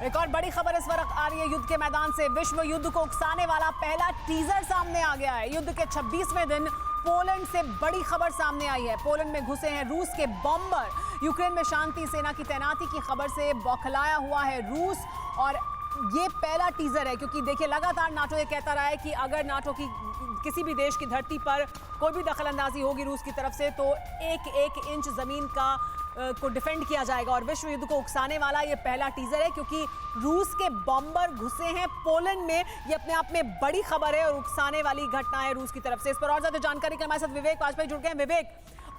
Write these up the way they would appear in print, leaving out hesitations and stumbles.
एक और बड़ी खबर इस वक्त आ रही है युद्ध के मैदान से। विश्व युद्ध को उकसाने वाला पहला टीजर सामने आ गया है। युद्ध के 26वें दिन पोलैंड से बड़ी खबर सामने आई है। पोलैंड में घुसे हैं रूस के बॉम्बर। यूक्रेन में शांति सेना की तैनाती की खबर से बौखलाया हुआ है रूस। और ये पहला टीजर है क्योंकि देखिए लगातार नाटो ये कहता रहा है कि अगर नाटो की किसी भी देश की धरती पर कोई भी दखलंदाजी होगी रूस की तरफ से तो एक इंच जमीन को डिफेंड किया जाएगा। और विश्व युद्ध को उकसाने वाला ये पहला टीजर है क्योंकि रूस के बॉम्बर घुसे हैं पोलैंड में। ये अपने आप में बड़ी खबर है और उकसाने वाली घटना है रूस की तरफ से। इस पर और ज्यादा जानकारी के हमारे साथ विवेक वाजपेयी जुड़ गए हैं। विवेक,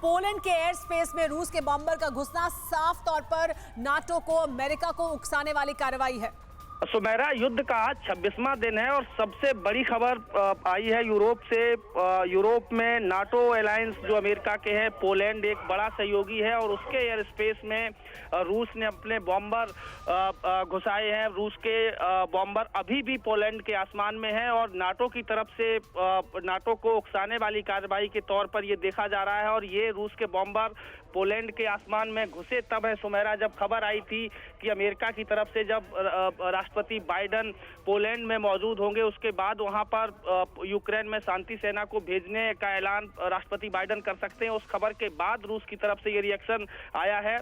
पोलैंड के एयर स्पेस में रूस के बॉम्बर का घुसना साफ तौर पर नाटो को, अमेरिका को उकसाने वाली कार्रवाई है। सुमेरा, युद्ध का आज 26वां दिन है और सबसे बड़ी खबर आई है यूरोप से। यूरोप में नाटो अलायंस जो अमेरिका के हैं, पोलैंड एक बड़ा सहयोगी है और उसके एयर स्पेस में रूस ने अपने बॉम्बर घुसाए हैं। रूस के बॉम्बर अभी भी पोलैंड के आसमान में हैं और नाटो की तरफ से नाटो को उकसाने वाली कार्रवाई के तौर पर ये देखा जा रहा है। और ये रूस के बॉम्बर पोलैंड के आसमान में घुसे तब है सुमेरा, जब खबर आई थी कि अमेरिका की तरफ से जब राष्ट्रपति बाइडन पोलैंड में मौजूद होंगे उसके बाद वहां पर यूक्रेन में शांति सेना को भेजने का ऐलान राष्ट्रपति बाइडन कर सकते हैं। उस खबर के बाद रूस की तरफ से ये रिएक्शन आया है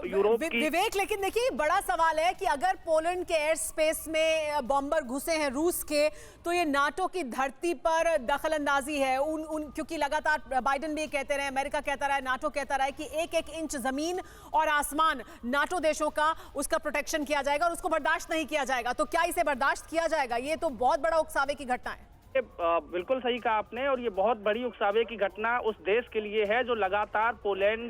यूरोप की। विवेक, लेकिन देखिए बड़ा सवाल है कि अगर पोलैंड के एयर स्पेस में बॉम्बर घुसे हैं रूस के तो ये नाटो की धरती पर दखलंदाजी है। क्योंकि लगातार बाइडन भी कहते रहे, अमेरिका कहता रहा है, नाटो कहता रहा है कि एक इंच जमीन और आसमान नाटो देशों का, उसका प्रोटेक्शन किया जाएगा और उसको बर्दाश्त नहीं किया जाएगा। तो क्या इसे बर्दाश्त किया जाएगा? ये तो बहुत बड़ा उकसावे की घटना है। बिल्कुल सही कहा आपने और ये बहुत बड़ी उकसावे की घटना उस देश के लिए है जो लगातार पोलैंड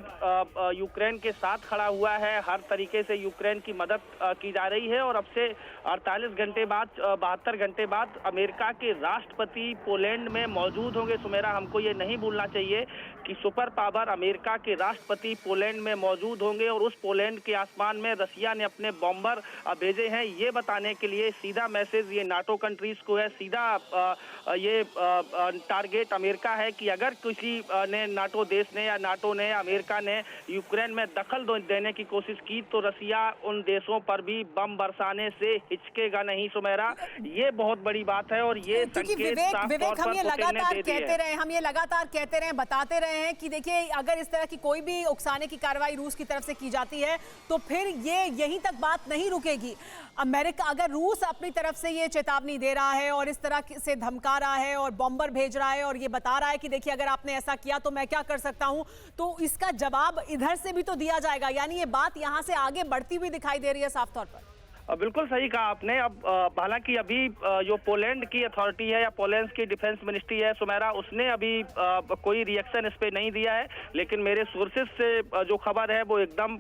यूक्रेन के साथ खड़ा हुआ है। हर तरीके से यूक्रेन की मदद की जा रही है और अब से 48 घंटे बाद, 72 घंटे बाद अमेरिका के राष्ट्रपति पोलैंड में मौजूद होंगे। सुमेरा, हमको ये नहीं भूलना चाहिए कि सुपर पावर अमेरिका के राष्ट्रपति पोलैंड में मौजूद होंगे और उस पोलैंड के आसमान में रसिया ने अपने बॉम्बर भेजे हैं ये बताने के लिए। सीधा मैसेज ये नाटो कंट्रीज को है, सीधा ये टारगेट अमेरिका है कि अगर किसी ने, नाटो देश ने या नाटो ने, अमेरिका ने यूक्रेन में दखल देने की कोशिश की तो रसिया उन देशों पर भी बम बरसाने से हिचकेगा नहीं। सुमेरा, ये बहुत बड़ी बात है और ये विवेक, हम ये लगातार कहते रहे, बताते रहे हैं कि देखिए अगर इस तरह की कोई भी उकसाने की कार्रवाई रूस की तरफ से की जाती है तो फिर ये यहीं तक बात नहीं रुकेगी। अमेरिका, अगर रूस अपनी तरफ से ये चेतावनी दे रहा है और इस तरह से धमका रहा है और बॉम्बर भेज रहा है और ये बता रहा है कि देखिए अगर आपने ऐसा किया तो मैं क्या कर सकता हूं, तो इसका जवाब इधर से भी तो दिया जाएगा। यानी ये बात यहां से आगे बढ़ती हुई दिखाई दे रही है साफ तौर पर। बिल्कुल सही कहा आपने। अब हालांकि अभी जो पोलैंड की अथॉरिटी है या पोलैंड की डिफेंस मिनिस्ट्री है सुमेरा, उसने अभी कोई रिएक्शन इस पे नहीं दिया है, लेकिन मेरे सोर्सेज से जो खबर है वो एकदम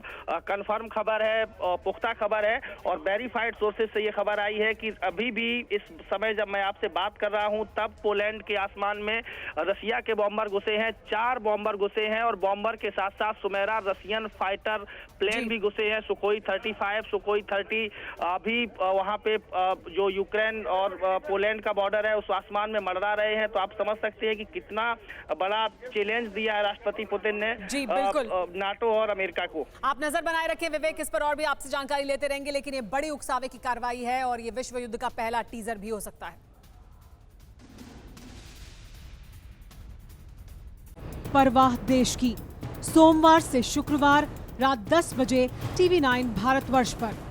कंफर्म खबर है, पुख्ता खबर है और वेरीफाइड सोर्सेज से ये खबर आई है कि अभी भी इस समय जब मैं आपसे बात कर रहा हूँ तब पोलैंड के आसमान में रसिया के बॉम्बर घुसे हैं। 4 बॉम्बर घुसे हैं और बॉम्बर के साथ साथ सुमेरा रसियन फाइटर प्लेन भी घुसे हैं, सुखोई 35, सुखोई 30। अभी वहां पे जो यूक्रेन और पोलैंड का बॉर्डर है उस आसमान में मंडरा रहे हैं। तो आप समझ सकते हैं कि कितना बड़ा चैलेंज दिया है राष्ट्रपति पुतिन ने जी बिल्कुल नाटो और अमेरिका को। आप नजर बनाए रखें विवेक, इस पर और भी आपसे जानकारी लेते रहेंगे, लेकिन ये बड़ी उकसावे की कार्रवाई है और ये विश्व युद्ध का पहला टीजर भी हो सकता है। परवाह देश की, सोमवार से शुक्रवार रात 10 बजे TV9 भारतवर्ष पर।